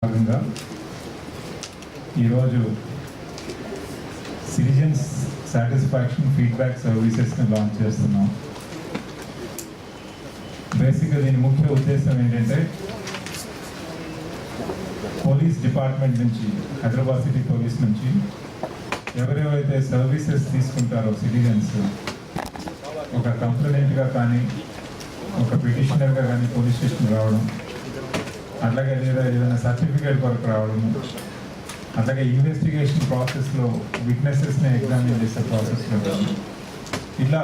భాగంగా ఈరోజు citizens satisfaction feedback సర్వీసెస్ని launch చేస్తున్నాం. బేసిక్గా దీని ముఖ్య ఉద్దేశం ఏంటంటే పోలీస్ డిపార్ట్మెంట్ నుంచి, హైదరాబాద్ సిటీ పోలీస్ నుంచి ఎవరెవరైతే సర్వీసెస్ తీసుకుంటారో సిటిజన్స్, ఒక కంప్లైంట్గా కానీ ఒక పిటిషనర్గా కానీ పోలీస్ స్టేషన్ రావడం, అట్లాగే లేదా ఏదైనా సర్టిఫికేట్ కొరకు రావడము, అట్లాగే ఇన్వెస్టిగేషన్ ప్రాసెస్లో విట్నెసెస్ని ఎగ్జామిన్ చేసే ప్రాసెస్లో ఇట్లా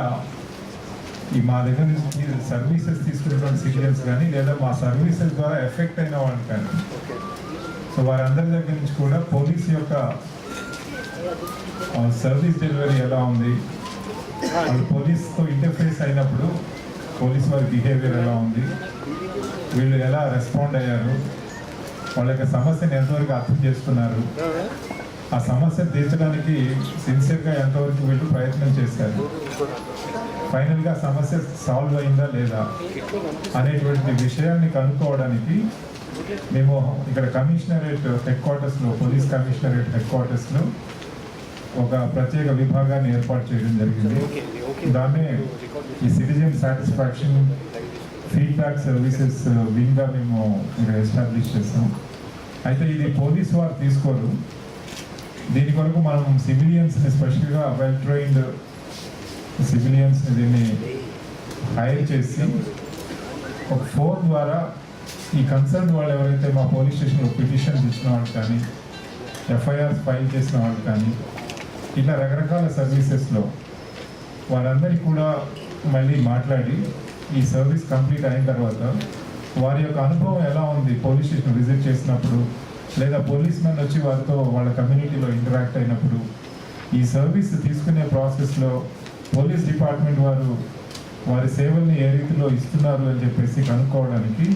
మా దగ్గర నుంచి సర్వీసెస్ తీసుకున్నటువంటి సిటిజన్స్ కానీ లేదా మా సర్వీసెస్ ద్వారా ఎఫెక్ట్ అయిన వాళ్ళు కానీ, సో వారందరి దగ్గర నుంచి కూడా పోలీస్ యొక్క సర్వీస్ డెలివరీ ఎలా ఉంది, వాళ్ళు పోలీస్తో ఇంటర్ఫేస్ అయినప్పుడు పోలీస్ వారి బిహేవియర్ ఎలా ఉంది, వీళ్ళు ఎలా రెస్పాండ్ అయ్యారు, వాళ్ళ యొక్క సమస్యను ఎంతవరకు అర్థం చేసుకున్నారు, ఆ సమస్య తీర్చడానికి సిన్సియర్గా ఎంతవరకు వీళ్ళు ప్రయత్నం చేశారు, ఫైనల్గా సమస్య సాల్వ్ అయిందా లేదా అనేటువంటి విషయాన్ని కనుక్కోవడానికి మేము ఇక్కడ కమిషనరేట్ హెడ్ క్వార్టర్స్లో, పోలీస్ కమిషనరేట్ హెడ్ క్వార్టర్స్లో ఒక ప్రత్యేక విభాగాన్ని ఏర్పాటు చేయడం జరిగింది. దాన్నే ఈ సిటిజన్ సాటిస్ఫాక్షన్ ఫీడ్బ్యాక్ సర్వీసెస్ వింగ్గా మేము ఇక్కడ ఎస్టాబ్లిష్ చేస్తాం. అయితే ఇది పోలీస్ వారు తీసుకోరు. దీని కొరకు మనం సివిలియన్స్ని, స్పెషల్గా వెల్ ట్రైన్డ్ సివిలియన్స్ని దీన్ని హైర్ చేసి ఒక ఫోన్ ద్వారా ఈ కన్సర్న్ వాళ్ళు ఎవరైతే మా పోలీస్ స్టేషన్లో పిటిషన్స్ ఇచ్చిన వాళ్ళు కానీ, ఎఫ్ఐఆర్స్ ఫైల్ చేసిన వాళ్ళు కానీ, ఇట్లా రకరకాల సర్వీసెస్లో వారందరికీ కూడా మళ్ళీ మాట్లాడి ఈ సర్వీస్ కంప్లీట్ అయిన తర్వాత వారి యొక్క అనుభవం ఎలా ఉంది పోలీస్ స్టేషన్ విజిట్ చేసినప్పుడు, లేదా పోలీస్ మెన్ వచ్చి వారితో వాళ్ళ కమ్యూనిటీలో ఇంటరాక్ట్ అయినప్పుడు, ఈ సర్వీస్ తీసుకునే ప్రాసెస్లో పోలీస్ డిపార్ట్మెంట్ వారు వారి సేవల్ని ఏ రీతిలో ఇస్తున్నారు అని చెప్పేసి కనుక్కోవడానికి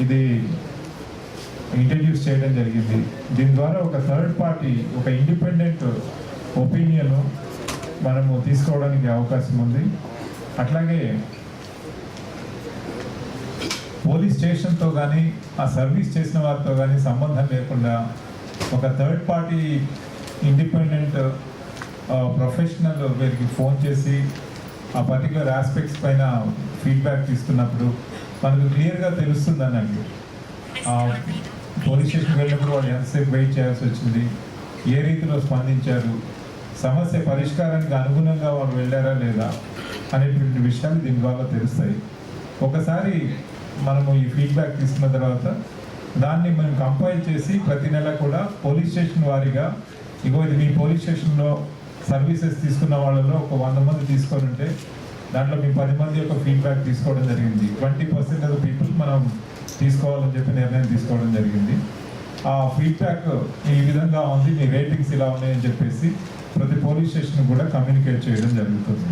ఇది ఇంట్రడ్యూస్ చేయడం జరిగింది. దీని ద్వారా ఒక థర్డ్ పార్టీ, ఒక ఇండిపెండెంట్ ఒపీనియన్ మనము తీసుకోవడానికి అవకాశం ఉంది. అట్లాగే పోలీస్ స్టేషన్తో కానీ ఆ సర్వీస్ చేసిన వారితో కానీ సంబంధం లేకుండా ఒక థర్డ్ పార్టీ ఇండిపెండెంట్ ప్రొఫెషనల్ వీరికి ఫోన్ చేసి ఆ పర్టికులర్ ఆస్పెక్ట్స్ పైన ఫీడ్బ్యాక్ తీసుకున్నప్పుడు మనకు క్లియర్గా తెలుస్తుంది అన్నట్టు. పోలీస్ స్టేషన్కి వెళ్ళినప్పుడు వాళ్ళు ఎంతసేపు వెయిట్ చేయాల్సి వచ్చింది, ఏ రీతిలో స్పందించారు, సమస్య పరిష్కారానికి అనుగుణంగా వాళ్ళు వెళ్ళారా లేదా అనేటువంటి విషయాలు దీని ద్వారా తెలుస్తాయి. ఒకసారి మనము ఈ ఫీడ్బ్యాక్ తీసుకున్న తర్వాత దాన్ని మేము కంపైల్ చేసి ప్రతి నెల కూడా పోలీస్ స్టేషన్ వారీగా, ఇగో ఇది మీ పోలీస్ స్టేషన్లో సర్వీసెస్ తీసుకున్న వాళ్ళలో ఒక 100 మంది తీసుకొని ఉంటే దాంట్లో మీ 10 మంది యొక్క ఫీడ్బ్యాక్ తీసుకోవడం జరిగింది. 20% ఆఫ్ పీపుల్ మనం తీసుకోవాలని చెప్పి నిర్ణయం తీసుకోవడం జరిగింది. ఆ ఫీడ్బ్యాక్ ఈ విధంగా ఉంది, మీ రేటింగ్స్ ఇలా ఉన్నాయని చెప్పేసి ప్రతి పోలీస్ స్టేషన్ కూడా కమ్యూనికేట్ చేయడం జరుగుతుంది.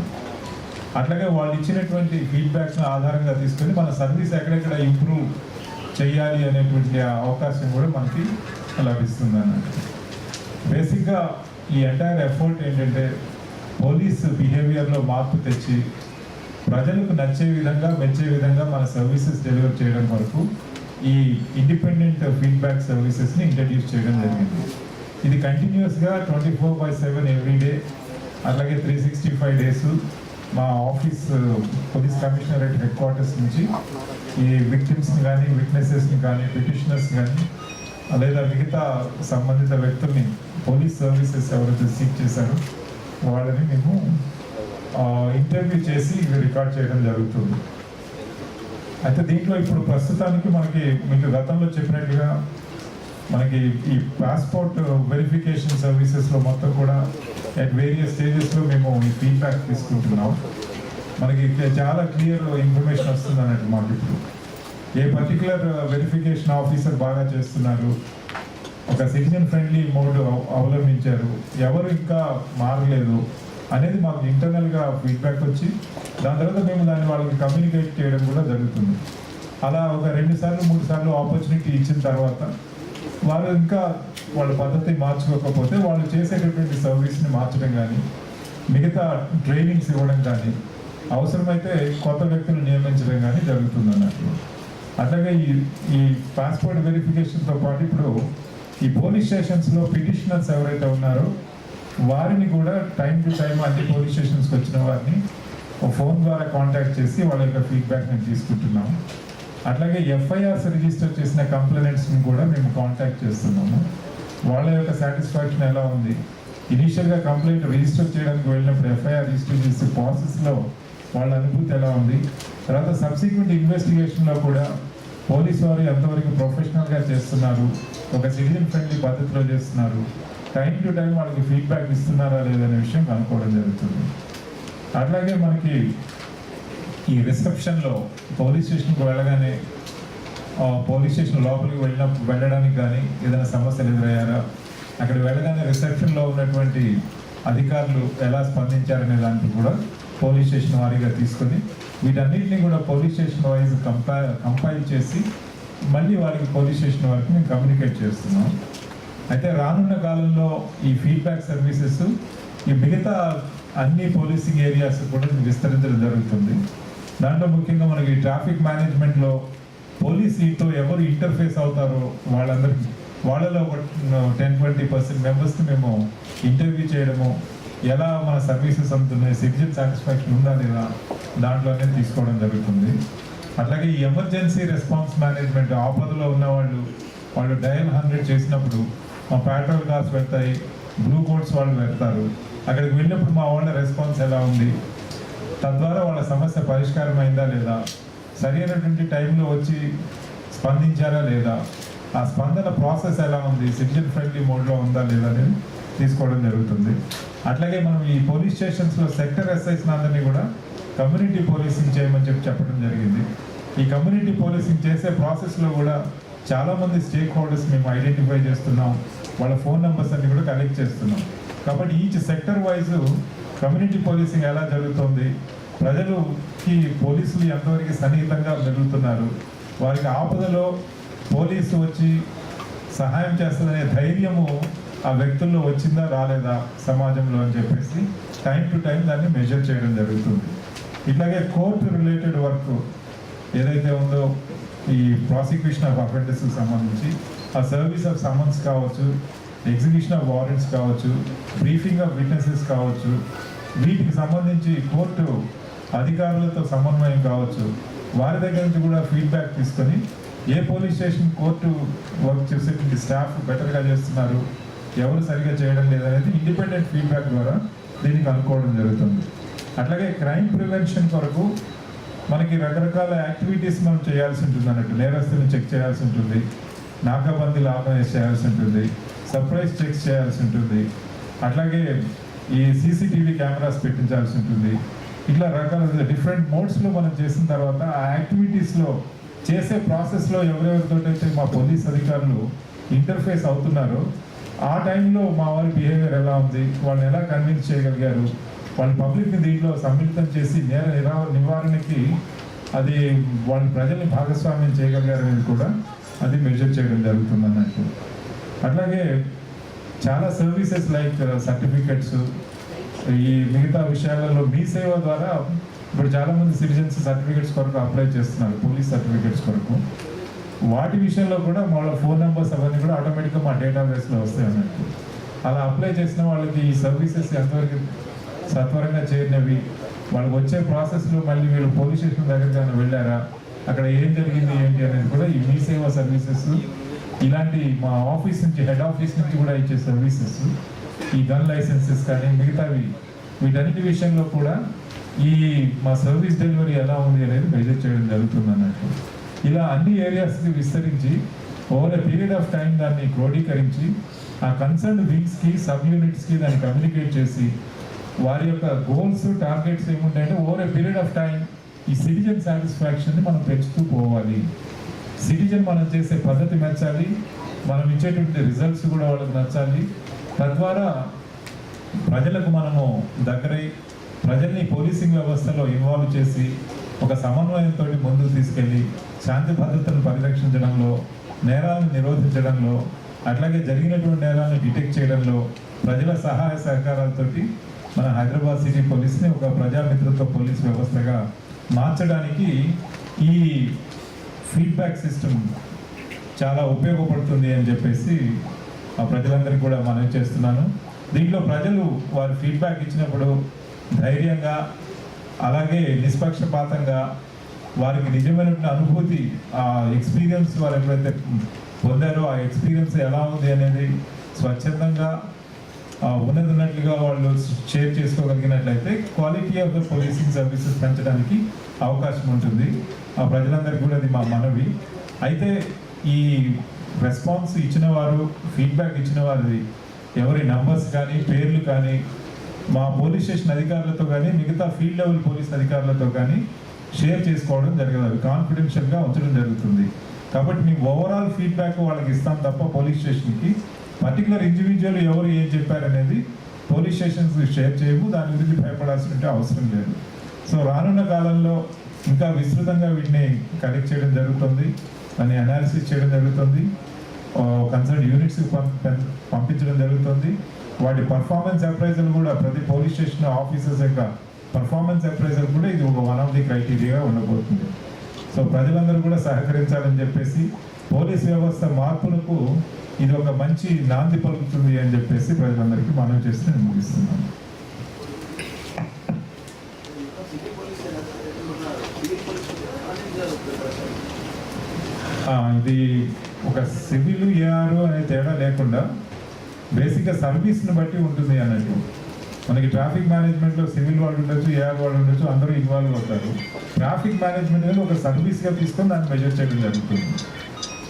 అట్లాగే వాళ్ళు ఇచ్చినటువంటి ఫీడ్బ్యాక్స్ని ఆధారంగా తీసుకొని మన సర్వీస్ ఎక్కడెక్కడ ఇంప్రూవ్ చేయాలి అనేటువంటి అవకాశం కూడా మనకి లభిస్తుంది అన్నట్టు. బేసిక్గా ఈ ఎంటైర్ ఎఫర్ట్ ఏంటంటే పోలీస్ బిహేవియర్లో మార్పు తెచ్చి ప్రజలకు నచ్చే విధంగా, మెచ్చే విధంగా మన సర్వీసెస్ డెలివర్ చేయడం వరకు ఈ ఇండిపెండెంట్ ఫీడ్బ్యాక్ సర్వీసెస్ని ఇంట్రడ్యూస్ చేయడం జరిగింది. ఇది కంటిన్యూస్గా 24/7 ఎవ్రీడే, అలాగే 365 డేస్ మా office police commissionerate head quarters నుంచి ఈ విక్టిమ్స్ని కానీ, విట్నెసెస్ని కానీ, పిటిషనర్స్ కానీ, లేదా మిగతా సంబంధిత వ్యక్తుల్ని పోలీస్ సర్వీసెస్ ఎవరైతే సీక్ చేశారో వాళ్ళని మేము ఇంటర్వ్యూ చేసి రికార్డ్ చేయడం జరుగుతుంది. అయితే దీంట్లో ఇప్పుడు ప్రస్తుతానికి మనకి మీకు గతంలో చెప్పినట్టుగా మనకి ఈ పాస్పోర్ట్ వెరిఫికేషన్ సర్వీసెస్లో మొత్తం కూడా అట్ వేరియస్ స్టేజెస్లో మేము ఈ ఫీడ్బ్యాక్ తీసుకుంటున్నాం. మనకి చాలా క్లియర్ ఇన్ఫర్మేషన్ వస్తుంది అన్నట్టు. మాకు ఇప్పుడు ఏ పర్టికులర్ వెరిఫికేషన్ ఆఫీసర్ బాగా చేస్తున్నారు, ఒక సిటిజన్ ఫ్రెండ్లీ మోడ్ అవలంబించారు, ఎవరు ఇంకా మారలేదు అనేది మాకు ఇంటర్నల్గా ఫీడ్బ్యాక్ వచ్చి దాని తర్వాత మేము దాన్ని వాళ్ళకి కమ్యూనికేట్ చేయడం కూడా జరుగుతుంది. అలా ఒక 2 సార్లు 3 సార్లు ఆపర్చునిటీ ఇచ్చిన తర్వాత వారు ఇంకా వాళ్ళ పద్ధతి మార్చుకోకపోతే వాళ్ళు చేసేటటువంటి సర్వీస్ని మార్చడం కానీ, మిగతా ట్రైనింగ్స్ ఇవ్వడం కానీ, అవసరమైతే కొత్త వ్యక్తులు నియమించడం కానీ జరుగుతుంది అన్నట్లు. అట్లాగే ఈ పాస్పోర్ట్ వెరిఫికేషన్తో పాటు ఇప్పుడు ఈ పోలీస్ స్టేషన్స్లో పిటిషనర్స్ ఎవరైతే ఉన్నారో వారిని కూడా టైం టు టైం అన్ని పోలీస్ స్టేషన్స్కి వచ్చిన వారిని ఫోన్ ద్వారా కాంటాక్ట్ చేసి వాళ్ళ యొక్క ఫీడ్బ్యాక్ మేము తీసుకుంటున్నాము. అట్లాగే ఎఫ్ఐఆర్స్ రిజిస్టర్ చేసిన కంప్లైంట్స్ని కూడా మేము కాంటాక్ట్ చేస్తున్నాము. వాళ్ళ యొక్క సాటిస్ఫాక్షన్ ఎలా ఉంది, ఇనీషియల్గా కంప్లైంట్ రిజిస్టర్ చేయడానికి వెళ్ళినప్పుడు ఎఫ్ఐఆర్ రిజిస్టర్ చేసే ప్రాసెస్లో వాళ్ళ అనుభూతి ఎలా ఉంది, తర్వాత సబ్సిక్వెంట్ ఇన్వెస్టిగేషన్లో కూడా పోలీసు వారు ఎంతవరకు ప్రొఫెషనల్గా చేస్తున్నారు, ఒక సిటిజన్ ఫ్రెండ్లీ పద్ధతిలో చేస్తున్నారు, టైం టు టైం వాళ్ళకి ఫీడ్బ్యాక్ ఇస్తున్నారా లేదనే విషయం కనుక్కోవడం జరుగుతుంది. అట్లాగే మనకి ఈ రిసెప్షన్లో పోలీస్ స్టేషన్కి వెళ్ళగానే పోలీస్ స్టేషన్ లోపలికి వెళ్ళడానికి కానీ ఏదైనా సమస్యలు ఎదురయ్యారా, అక్కడ వెళ్ళగానే రిసెప్షన్లో ఉన్నటువంటి అధికారులు ఎలా స్పందించారనే దానికి కూడా పోలీస్ స్టేషన్ వారీగా తీసుకొని వీటన్నిటిని కూడా పోలీస్ స్టేషన్ వైజ్ కంపైల్ చేసి మళ్ళీ వాళ్ళకి పోలీస్ స్టేషన్ వరకు మేము కమ్యూనికేట్ చేస్తున్నాం. అయితే రానున్న కాలంలో ఈ ఫీడ్బ్యాక్ సర్వీసెస్ ఈ మిగతా అన్ని పోలీసింగ్ ఏరియాస్ కూడా విస్తరించడం జరుగుతుంది. దాంట్లో ముఖ్యంగా మనకి ట్రాఫిక్ మేనేజ్మెంట్లో పోలీసుతో ఎవరు ఇంటర్ఫేస్ అవుతారో వాళ్ళలో ఒక 10-20% మెంబర్స్ని మేము ఇంటర్వ్యూ చేయడము, ఎలా మన సర్వీసెస్ అందుతున్నాయి, సిటిజన్ సాటిస్ఫాక్షన్ ఉందా లేదా దాంట్లోనే తీసుకోవడం జరుగుతుంది. అట్లాగే ఈ ఎమర్జెన్సీ రెస్పాన్స్ మేనేజ్మెంట్ ఆపదలో ఉన్న వాళ్ళు డయల్ 100 చేసినప్పుడు మా పెట్రోల్ కార్స్ వెళ్తాయి, బ్లూ కోడ్స్ వాళ్ళు వెళ్తారు. అక్కడికి వెళ్ళినప్పుడు మా వాళ్ళ రెస్పాన్స్ ఎలా ఉంది, తద్వారా వాళ్ళ సమస్య పరిష్కారం అయిందా లేదా, సరైనటువంటి టైంలో వచ్చి స్పందించారా లేదా, ఆ స్పందన ప్రాసెస్ ఎలా ఉంది, సిటిజన్ ఫ్రెండ్లీ మోడ్లో ఉందా లేదా అనేది తీసుకోవడం జరుగుతుంది. అట్లాగే మనం ఈ పోలీస్ స్టేషన్స్లో సెక్టర్ ఎస్ఐస్ అందరినీ కూడా కమ్యూనిటీ పోలీసింగ్ చేయమని చెప్పడం జరిగింది. ఈ కమ్యూనిటీ పోలీసింగ్ చేసే ప్రాసెస్లో కూడా చాలామంది స్టేక్ హోల్డర్స్ మేము ఐడెంటిఫై చేస్తున్నాం, వాళ్ళ ఫోన్ నెంబర్స్ అన్ని కూడా కలెక్ట్ చేస్తున్నాం. కాబట్టి each sector wise community policing ఎలా జరుగుతుంది, ప్రజలుకి పోలీసులు ఎంతవరకు సన్నిహితంగా మెలుగుతున్నారు, వారికి ఆపదలో పోలీసు వచ్చి సహాయం చేస్తుందనే ధైర్యము ఆ వ్యక్తుల్లో వచ్చిందా రాలేదా సమాజంలో అని చెప్పేసి టైం టు టైం దాన్ని మెజర్ చేయడం జరుగుతుంది. ఇట్లాగే కోర్టు రిలేటెడ్ వర్క్ ఏదైతే ఉందో ఈ ప్రాసిక్యూషన్ ఆఫ్ అఫెండెస్కి సంబంధించి ఆ సర్వీస్ ఆఫ్ సమన్స్ కావచ్చు, ఎగ్జిక్యూషన్ ఆఫ్ వారెంట్స్ కావచ్చు, బ్రీఫింగ్ ఆఫ్ విట్నెసెస్ కావచ్చు, వీటికి సంబంధించి కోర్టు అధికారులతో సమన్వయం కావచ్చు, వారి దగ్గర నుంచి కూడా ఫీడ్బ్యాక్ తీసుకొని ఏ పోలీస్ స్టేషన్ కోర్టు వర్క్ చేసేటువంటి స్టాఫ్ బెటర్గా చేస్తున్నారు, ఎవరు సరిగా చేయడం లేదనేది ఇండిపెండెంట్ ఫీడ్బ్యాక్ ద్వారా దీనికి అనుకోవడం జరుగుతుంది. అట్లాగే క్రైమ్ ప్రివెన్షన్ కొరకు మనకి రకరకాల యాక్టివిటీస్ మనం చేయాల్సి ఉంటుంది అన్నట్టు. నేరస్తులను చెక్ చేయాల్సి ఉంటుంది, నాకాబందీలు ఆర్గనైజ్ చేయాల్సి ఉంటుంది, సర్ప్రైజ్ చెక్స్ చేయాల్సి ఉంటుంది, అట్లాగే ఈ సీసీటీవీ కెమెరాస్ పెట్టించాల్సి ఉంటుంది. ఇట్లా రకాల డిఫరెంట్ మోడ్స్లో మనం చేసిన తర్వాత ఆ యాక్టివిటీస్లో చేసే ప్రాసెస్లో ఎవరెవరితోటైతే మా పోలీస్ అధికారులు ఇంటర్ఫేస్ అవుతున్నారో ఆ టైంలో మా వారి బిహేవియర్ ఎలా ఉంది, వాళ్ళని ఎలా కన్విన్స్ చేయగలిగారు, వాళ్ళ పబ్లిక్ని దీంట్లో సమ్మిళితం చేసి నేర నివారణకి అది వాళ్ళ ప్రజల్ని భాగస్వామ్యం చేయగలిగారు అనేది కూడా అది మెజర్ చేయడం జరుగుతుంది అన్నట్టు. అట్లాగే చాలా సర్వీసెస్ లైక్ సర్టిఫికెట్స్, ఈ మిగతా విషయాలలో మీ సేవ ద్వారా ఇప్పుడు చాలామంది సిటిజన్స్ సర్టిఫికెట్స్ కొరకు అప్లై చేస్తున్నారు, పోలీస్ సర్టిఫికెట్స్ కొరకు. వాటి విషయంలో కూడా వాళ్ళ ఫోన్ నెంబర్స్ అవన్నీ కూడా ఆటోమేటిక్గా మా డేటాబేస్లో వస్తాయి అన్నట్టు. అలా అప్లై చేసిన వాళ్ళకి ఈ సర్వీసెస్ ఎంతవరకు సత్వరంగా చేరినవి, వాళ్ళకి వచ్చే ప్రాసెస్లో మళ్ళీ వీళ్ళు పోలీస్ స్టేషన్ దగ్గరికి వెళ్ళారా, అక్కడ ఏం జరిగింది ఏంటి అనేది కూడా ఈ మీ సేవా సర్వీసెస్, ఇలాంటి మా ఆఫీస్ నుంచి హెడ్ ఆఫీస్ నుంచి కూడా ఇచ్చే సర్వీసెస్, ఈ గన్ లైసెన్సెస్ కానీ మిగతావి వీటన్నిటి విషయంలో కూడా ఈ మా సర్వీస్ డెలివరీ ఎలా ఉంది అనేది మెజర్ చేయడం జరుగుతుంది అన్నట్టు. ఇలా అన్ని ఏరియాస్కి విస్తరించి over a period of time దాన్ని క్రోడీకరించి ఆ కన్సర్న్ వింగ్స్కి సబ్ యూనిట్స్కి దాన్ని కమ్యూనికేట్ చేసి వారి యొక్క గోల్స్ టార్గెట్స్ ఏముంటాయంటే over a period of time ఈ సిటిజన్ సాటిస్ఫాక్షన్ని మనం పెంచుతూ పోవాలి. సిటిజన్ మనం చేసే పద్ధతి నచ్చాలి, మనం ఇచ్చేటువంటి రిజల్ట్స్ కూడా వాళ్ళకి నచ్చాలి. తద్వారా ప్రజలకు మనము దగ్గరై ప్రజల్ని పోలీసింగ్ వ్యవస్థలో ఇన్వాల్వ్ చేసి ఒక సమన్వయంతో ముందుకు తీసుకెళ్ళి శాంతి భద్రతను పరిరక్షించడంలో, నేరాలను నిరోధించడంలో, అట్లాగే జరిగినటువంటి నేరాలను డిటెక్ట్ చేయడంలో ప్రజల సహాయ సహకారాలతోటి మన హైదరాబాద్ సిటీ పోలీస్ని ఒక ప్రజామిత్రత్వ పోలీస్ వ్యవస్థగా మార్చడానికి ఈ ఫీడ్బ్యాక్ సిస్టమ్ చాలా ఉపయోగపడుతుంది అని చెప్పేసి ఆ ప్రజలందరికీ కూడా మనవి చేస్తున్నాను. దీంట్లో ప్రజలు వారి ఫీడ్బ్యాక్ ఇచ్చినప్పుడు ధైర్యంగా అలాగే నిష్పక్షపాతంగా వారికి నిజమైనటువంటి అనుభూతి, ఆ ఎక్స్పీరియన్స్ వారు ఎప్పుడైతే పొందారో ఆ ఎక్స్పీరియన్స్ ఎలా ఉంది అనేది స్వచ్ఛందంగా ఉన్నట్లుగా వాళ్ళు షేర్ చేసుకోగలిగినట్లయితే quality of the policing services పెంచడానికి అవకాశం ఉంటుంది. ఆ ప్రజలందరికీ కూడా అది మా మనవి. అయితే ఈ రెస్పాన్స్ ఇచ్చిన వారు, ఫీడ్బ్యాక్ ఇచ్చిన వారిది ఎవరి నంబర్స్ కానీ పేర్లు కానీ మా పోలీస్ స్టేషన్ అధికారులతో కానీ మిగతా ఫీల్డ్ లెవెల్ పోలీస్ అధికారులతో కానీ షేర్ చేసుకోవడం జరగదు. అవి కాన్ఫిడెన్షియల్గా ఉంచడం జరుగుతుంది. కాబట్టి మేము ఓవరాల్ ఫీడ్బ్యాక్ వాళ్ళకి ఇస్తాం తప్ప పోలీస్ స్టేషన్కి పర్టికులర్ ఇండివిజువల్ ఎవరు ఏం చెప్పారనేది పోలీస్ స్టేషన్స్ షేర్ చేయము. దాని గురించి భయపడాల్సిన అవసరం లేదు. సో రానున్న కాలంలో ఇంకా విస్తృతంగా వీటిని కలెక్ట్ చేయడం జరుగుతుంది అని అనాలిసిస్ చేయడం జరుగుతుంది. కన్సర్న్ యూనిట్స్కి పంపించడం జరుగుతుంది. వాటి పర్ఫార్మెన్స్ అప్రైజల్ కూడా ప్రతి పోలీస్ స్టేషన్ ఆఫీసర్స్ యొక్క పర్ఫార్మెన్స్ అప్రైజల్ కూడా ఇది వన్ ఆఫ్ ది క్రైటీరియా ఉండబోతుంది. సో ప్రజలందరూ కూడా సహకరించాలని చెప్పేసి పోలీస్ వ్యవస్థ మార్పులకు ఇది ఒక మంచి నాంది పలుకుతుంది అని చెప్పేసి ప్రజలందరికీ మనవి చేసి నేను ముగిస్తున్నాను. ఇది ఒక సివిల్ ఏఆర్ అనే తేడా లేకుండా బేసిక్గా సర్వీస్ని బట్టి ఉంటుంది అన్నట్టు. మనకి ట్రాఫిక్ మేనేజ్మెంట్లో సివిల్ వాళ్ళు ఉండొచ్చు, ఏఆర్ వాళ్ళు ఉండొచ్చు, అందరూ ఇన్వాల్వ్ అవుతారు. ట్రాఫిక్ మేనేజ్మెంట్ అనేది ఒక సర్వీస్గా తీసుకొని దాన్ని మెజర్ చేయడం జరుగుతుంది.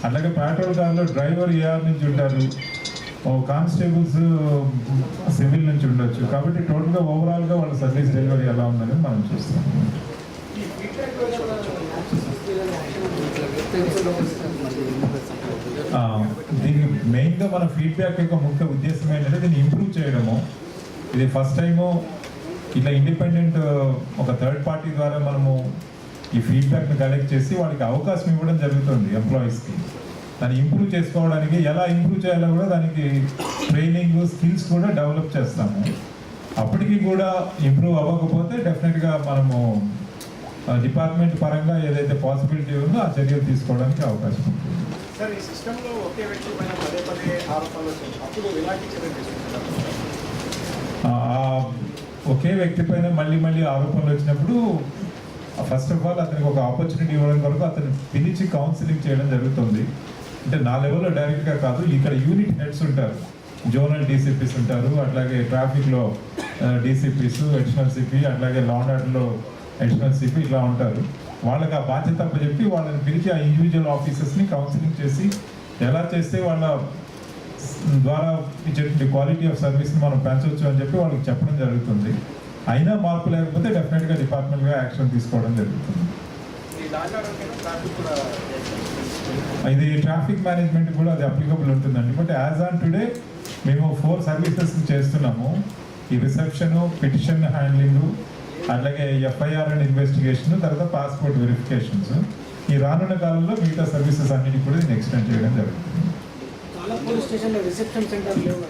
అలాగే పెట్రోల్ కార్లో డ్రైవర్ ఏఆర్ నుంచి ఉంటారు, కానిస్టేబుల్స్ సివిల్ నుంచి ఉండొచ్చు. కాబట్టి టోటల్గా ఓవరాల్గా వాళ్ళ సర్వీస్ డెలివరీ ఎలా ఉందని మనం చూస్తాం. దీనికి మెయిన్గా మన ఫీడ్బ్యాక్ యొక్క ముఖ్య ఉద్దేశం ఏంటంటే దీన్ని ఇంప్రూవ్ చేయడము. ఇది ఫస్ట్ టైము ఇట్లా ఇండిపెండెంట్ ఒక థర్డ్ పార్టీ ద్వారా మనము ఈ ఫీడ్బ్యాక్ని కలెక్ట్ చేసి వాళ్ళకి అవకాశం ఇవ్వడం జరుగుతుంది ఎంప్లాయీస్కి. దాన్ని ఇంప్రూవ్ చేసుకోవడానికి ఎలా ఇంప్రూవ్ చేయాలో కూడా దానికి ట్రైనింగ్ స్కిల్స్ కూడా డెవలప్ చేస్తాము. అప్పటికి కూడా ఇంప్రూవ్ అవ్వకపోతే డెఫినెట్గా మనము డిపార్ట్మెంట్ పరంగా ఏదైతే పాసిబిలిటీ ఉందో ఆ చర్యలు తీసుకోవడానికి అవకాశం ఉంటుంది. సార్, ఈ సిస్టంలో ఒకే వ్యక్తి పైన పదే పదే ఆరోపణలు వచ్చింది, అప్పుడు ఎలాంటి చర్యలు తీసుకుంటారు? ఒకే వ్యక్తి పైన మళ్ళీ మళ్ళీ ఆరోపణలు వచ్చినప్పుడు ఫస్ట్ ఆఫ్ ఆల్ అతనికి ఒక ఆపర్చునిటీ ఇవ్వడం కొరకు అతను పిలిచి కౌన్సిలింగ్ చేయడం జరుగుతుంది. అంటే నా లెవెల్లో డైరెక్ట్గా కాదు, ఇక్కడ యూనిట్ హెడ్స్ ఉంటారు, జోనల్ డీసీపీస్ ఉంటారు, అట్లాగే ట్రాఫిక్లో డీసీపీస్, అడిషనల్ సిపి, అట్లాగే లా అండ్ ఆర్డర్లో అడిషనల్ సిపి ఇట్లా ఉంటారు. వాళ్ళకి ఆ బాధ్యత చెప్పి వాళ్ళని పిలిచి ఆ ఇండివిజువల్ ఆఫీసర్స్ని కౌన్సిలింగ్ చేసి ఎలా చేస్తే వాళ్ళ ద్వారా ఇచ్చే క్వాలిటీ ఆఫ్ సర్వీస్ని మనం పెంచవచ్చు అని చెప్పి వాళ్ళకి చెప్పడం జరుగుతుంది. అయినా మార్పు లేకపోతే డెఫినెట్గా డిపార్ట్మెంట్గా యాక్షన్ తీసుకోవడం జరుగుతుంది. ఇది ట్రాఫిక్ మేనేజ్మెంట్ కూడా అది అప్లికబుల్ ఉంటుందండి. బట్ యాజ్ ఆన్ టుడే మేము 4 సర్వీసెస్ చేస్తున్నాము. ఈ రిసెప్షను, పిటిషన్ హ్యాండ్లింగ్, అట్లాగే ఎఫ్ఐఆర్ అండ్ ఇన్వెస్టిగేషన్, తర్వాత పాస్పోర్ట్ వెరిఫికేషన్స్. ఈ రానున్న కాలంలో మిగతా సర్వీసెస్ అన్నిటి కూడా దీన్ని ఎక్స్టెండ్ చేయడం జరుగుతుంది. చాలా పోలీస్ స్టేషన్లో రిసెప్షన్ సెంటర్ లేవు,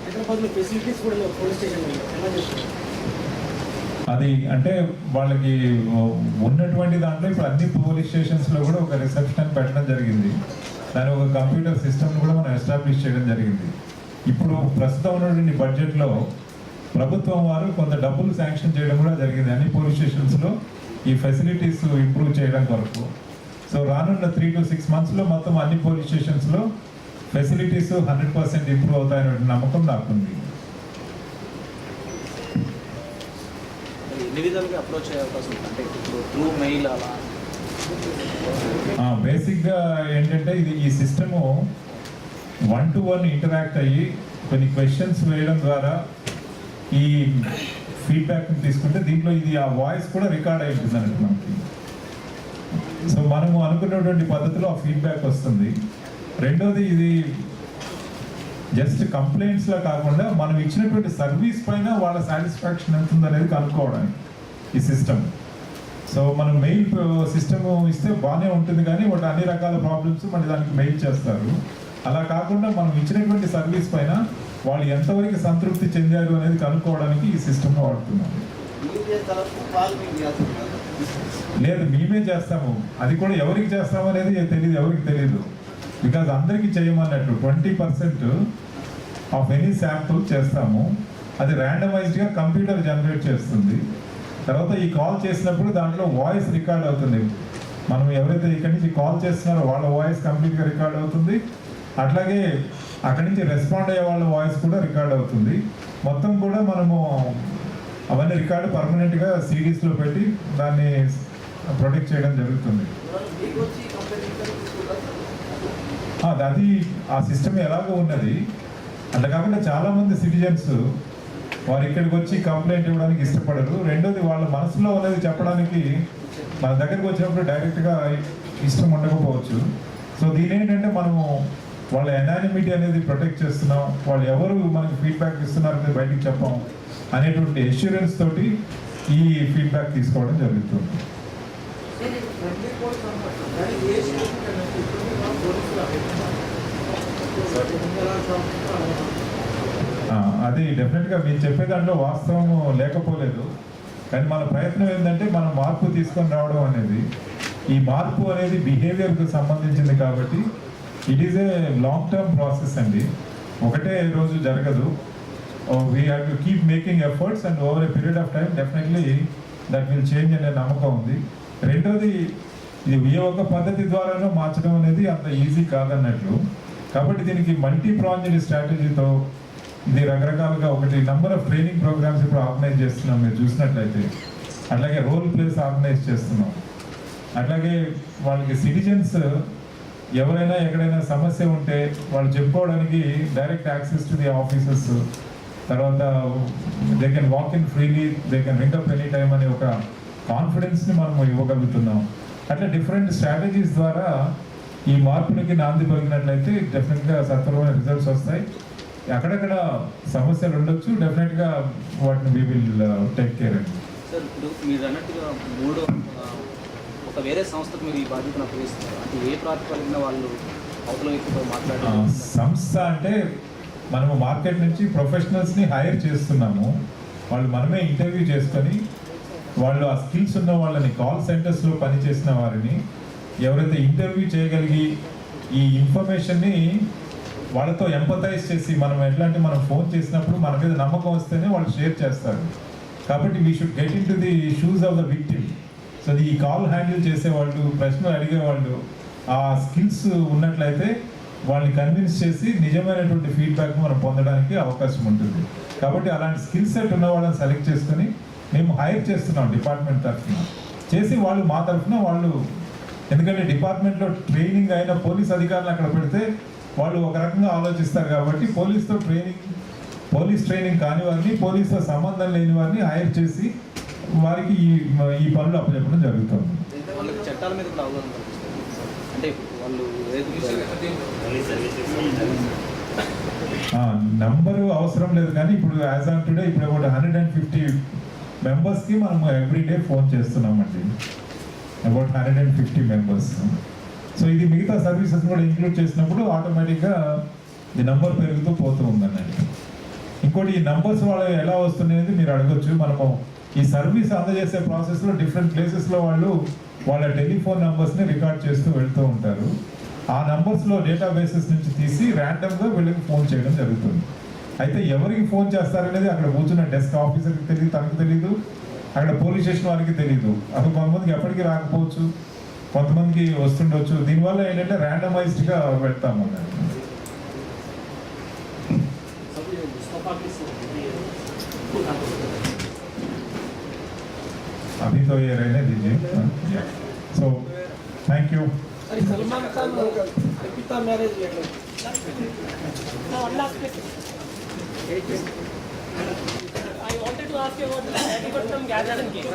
హైదరాబాద్లో ఫెసిలిటీస్ కూడా లేవు పోలీస్ స్టేషన్లో. ఎలా చేస్తారు అది? అంటే వాళ్ళకి ఉన్నటువంటి దాంట్లో ఇప్పుడు అన్ని పోలీస్ స్టేషన్స్లో కూడా ఒక రిసెప్షన్ పెట్టడం జరిగింది. దాని ఒక కంప్యూటర్ సిస్టమ్ కూడా మనం ఎస్టాబ్లిష్ చేయడం జరిగింది. ఇప్పుడు ప్రస్తుతం ఉన్నటువంటి బడ్జెట్లో ప్రభుత్వం వారు కొంత డబ్బులు శాంక్షన్ చేయడం కూడా జరిగింది అన్ని పోలీస్ స్టేషన్స్లో ఈ ఫెసిలిటీస్ ఇంప్రూవ్ చేయడం కొరకు. సో రానున్న 3 to 6 monthsలో మొత్తం అన్ని పోలీస్ స్టేషన్స్లో ఫెసిలిటీస్ 100% ఇంప్రూవ్ అవుతాయనే నమ్మకం నాకుంది. ఎన్ని విధాలుగా అప్రోచ్ అయ్యే అవకాశం ఉంది? అంటే ఇప్పుడు త్రూ మెయిల్ అలా బేసిక్గా ఏంటంటే ఈ సిస్టము 1-to-1 ఇంటరాక్ట్ అయ్యి కొన్ని క్వశ్చన్స్ వేయడం ద్వారా ఈ ఫీడ్బ్యాక్ని తీసుకుంటే దీంట్లో ఇది ఆ వాయిస్ కూడా రికార్డ్ అయి ఉంటుంది అన్నట్టు మనకి. సో మనము అనుకున్నటువంటి పద్ధతిలో ఆ ఫీడ్బ్యాక్ వస్తుంది. రెండోది ఇది జస్ట్ కంప్లైంట్స్లో కాకుండా మనం ఇచ్చినటువంటి సర్వీస్ పైన వాళ్ళ సాటిస్ఫాక్షన్ ఎంత ఉందనేది కనుక్కోవడానికి ఈ సిస్టమ్. సో మనం మెయిల్ సిస్టమ్ ఇస్తే బాగానే ఉంటుంది, కానీ వాటి అన్ని రకాల ప్రాబ్లమ్స్ మళ్ళీ దానికి మెయిల్ చేస్తారు. అలా కాకుండా మనం ఇచ్చినటువంటి సర్వీస్ పైన వాళ్ళు ఎంతవరకు సంతృప్తి చెందారు అనేది కనుక్కోవడానికి ఈ సిస్టమ్ వాడుతున్నాం. లేదు మేమే చేస్తాము, అది కూడా ఎవరికి చేస్తాము అనేది తెలియదు, ఎవరికి తెలియదు. బికాజ్ అందరికీ చేయమన్నట్టు 20% ఆఫ్ ఎనీ శాంపుల్ చేస్తాము. అది ర్యాండమైజ్డ్గా కంప్యూటర్ జనరేట్ చేస్తుంది. తర్వాత ఈ కాల్ చేసినప్పుడు దాంట్లో వాయిస్ రికార్డ్ అవుతుంది. మనం ఎవరైతే ఇక్కడి నుంచి కాల్ చేస్తున్నారో వాళ్ళ వాయిస్ కంప్లీట్గా రికార్డ్ అవుతుంది. అట్లాగే అక్కడి నుంచి రెస్పాండ్ అయ్యే వాళ్ళ వాయిస్ కూడా రికార్డ్ అవుతుంది. మొత్తం కూడా మనము అవన్నీ రికార్డు పర్మనెంట్గా సిడీస్లో పెట్టి దాన్ని ప్రొటెక్ట్ చేయడం జరుగుతుంది. అది ఆ సిస్టమ్ ఎలాగో ఉన్నది. అట్లా కాకుండా చాలామంది సిటిజన్స్ వారు ఇక్కడికి వచ్చి కంప్లైంట్ ఇవ్వడానికి ఇష్టపడరు. రెండోది వాళ్ళ మనసులో ఉన్నది చెప్పడానికి మన దగ్గరికి వచ్చినప్పుడు డైరెక్ట్గా ఇష్టం ఉండకపోవచ్చు. సో దీని ఏంటంటే మనము వాళ్ళ ఎనానిమిటీ అనేది ప్రొటెక్ట్ చేస్తున్నాం, వాళ్ళు ఎవరు మనకి ఫీడ్బ్యాక్ ఇస్తున్నారనేది బయటికి చెప్పాం అనేటువంటి ఎష్యూరెన్స్ తోటి ఈ ఫీడ్బ్యాక్ తీసుకోవడం జరుగుతుంది. అది డెఫినెట్గా మీరు చెప్పే దాంట్లో వాస్తవం లేకపోలేదు. కానీ మన ప్రయత్నం ఏంటంటే మనం మార్పు తీసుకొని రావడం అనేది, ఈ మార్పు అనేది బిహేవియర్కి సంబంధించింది కాబట్టి it is a long term process అండి. ఒకటే రోజు జరగదు. We have to keep making efforts and over a period of time definitely that will change అనే నమ్మకం ఉంది. రెండోది ఇది ఏ ఒక్క పద్ధతి ద్వారానో మార్చడం అనేది అంత ఈజీ కాదన్నట్లు. కాబట్టి దీనికి మల్టీ ప్రాంజ్డ్ స్ట్రాటజీతో ఇది రకరకాలుగా ఒకటి నంబర్ ఆఫ్ ట్రైనింగ్ ప్రోగ్రామ్స్ ఇప్పుడు ఆర్గనైజ్ చేస్తున్నాం మీరు చూసినట్లయితే. అట్లాగే రోల్ ప్లేస్ ఆర్గనైజ్ చేస్తున్నాం. అట్లాగే వాళ్ళకి సిటిజన్స్ ఎవరైనా ఎక్కడైనా సమస్య ఉంటే వాళ్ళు చెప్పుకోవడానికి direct access to the offices, తర్వాత they can walk in freely, they can ring up any time అనే ఒక కాన్ఫిడెన్స్ని మనం ఇవ్వగలుగుతున్నాం. అట్లా డిఫరెంట్ స్ట్రాటజీస్ ద్వారా ఈ మార్పునికి నాంది పలికినట్లయితే డెఫినెట్గా సత్వరమైన రిజల్ట్స్ వస్తాయి. అక్కడక్కడ సమస్యలు ఉండొచ్చు, డెఫినెట్గా వాటిని వీ విల్ టేక్ కేర్ అండి. సార్ ఇప్పుడు మీరు అన్నట్టుగా ఒక వేరే సంస్థకు మీరు ఈ బాధ్యతను అప్పగిస్తున్నారు అంటే ఏ ప్రాతిపదికన వాళ్ళు అవతల వ్యక్తితో మాట్లాడారు? సంస్థ అంటే మనము మార్కెట్ నుంచి ప్రొఫెషనల్స్ని హైర్ చేస్తున్నాము. వాళ్ళు మనమే ఇంటర్వ్యూ చేసుకొని వాళ్ళు ఆ స్కిల్స్ ఉన్న వాళ్ళని కాల్ సెంటర్స్లో పనిచేసిన వారిని ఎవరైతే ఇంటర్వ్యూ చేయగలిగి ఈ ఇన్ఫర్మేషన్ని వాళ్ళతో ఎంపథైజ్ చేసి మనం ఎట్లా అంటే మనం ఫోన్ చేసినప్పుడు మన మీద నమ్మకం వస్తేనే వాళ్ళు షేర్ చేస్తారు. కాబట్టి we should get in to the shoes of the victim. So ఈ కాల్ హ్యాండిల్ చేసేవాళ్ళు, ప్రశ్నలు అడిగేవాళ్ళు ఆ స్కిల్స్ ఉన్నట్లయితే వాళ్ళని కన్విన్స్ చేసి నిజమైనటువంటి ఫీడ్బ్యాక్ మనం పొందడానికి అవకాశం ఉంటుంది. కాబట్టి అలాంటి స్కిల్ సెట్ ఉన్న వాళ్ళని సెలెక్ట్ చేసుకొని మేము హైర్ చేస్తున్నాం డిపార్ట్మెంట్ తరఫున చేసి వాళ్ళు మా తరఫున వాళ్ళు, ఎందుకంటే డిపార్ట్మెంట్లో ట్రైనింగ్ అయిన పోలీస్ అధికారులు అక్కడ పెడితే వాళ్ళు ఒక రకంగా ఆలోచిస్తారు. కాబట్టి పోలీస్ ట్రైనింగ్ కాని వారిని, పోలీసుతో సంబంధం లేని వారిని హైర్ చేసి వారికి ఈ పనులు అప్పచెప్పడం జరుగుతుంది. వాళ్ళకి చట్టాల మీద కూడా అవగాహన కల్పిస్తారు అంటే వాళ్ళు నంబరు అవసరం లేదు. కానీ ఇప్పుడు యాజ్ ఆన్ టుడే ఇప్పుడు అబౌట్ 150 మెంబర్స్కి మనము ఎవ్రీడే ఫోన్ చేస్తున్నామండి. About 150 members. సో ఇది మిగతా సర్వీసెస్ కూడా ఇంక్లూడ్ చేసినప్పుడు ఆటోమేటిక్గా ఈ నంబర్ పెరుగుతూ పోతూ ఉందన్నట్టు. ఇంకోటి ఈ నంబర్స్ వాళ్ళు ఎలా వస్తున్నాయని మీరు అడగొచ్చు. మనము ఈ సర్వీస్ అందజేసే ప్రాసెస్లో డిఫరెంట్ ప్లేసెస్లో వాళ్ళు వాళ్ళ టెలిఫోన్ నంబర్స్ని రికార్డ్ చేస్తూ వెళ్తూ ఉంటారు. ఆ నంబర్స్లో డేటాబేసెస్ నుంచి తీసి ర్యాండమ్గా వీళ్ళకి ఫోన్ చేయడం జరుగుతుంది. అయితే ఎవరికి ఫోన్ చేస్తారనేది అక్కడ కూర్చున్న డెస్క్ ఆఫీసర్కి తెలియదు, తనకు తెలియదు, అక్కడ పోలీస్ స్టేషన్ వారికి తెలియదు. అసలు కొంతమందికి ఎప్పటికీ రాకపోవచ్చు, కొంతమందికి వస్తుండొచ్చు. దీనివల్ల ఏంటంటే ర్యాండమైజ్డ్గా వెళ్తాము అన్నట్టు. अभी तो ये रहने दीजिए. So thank you. Salman Khan Arpita marriage I wanted to ask you about the Patipatnam gas station case.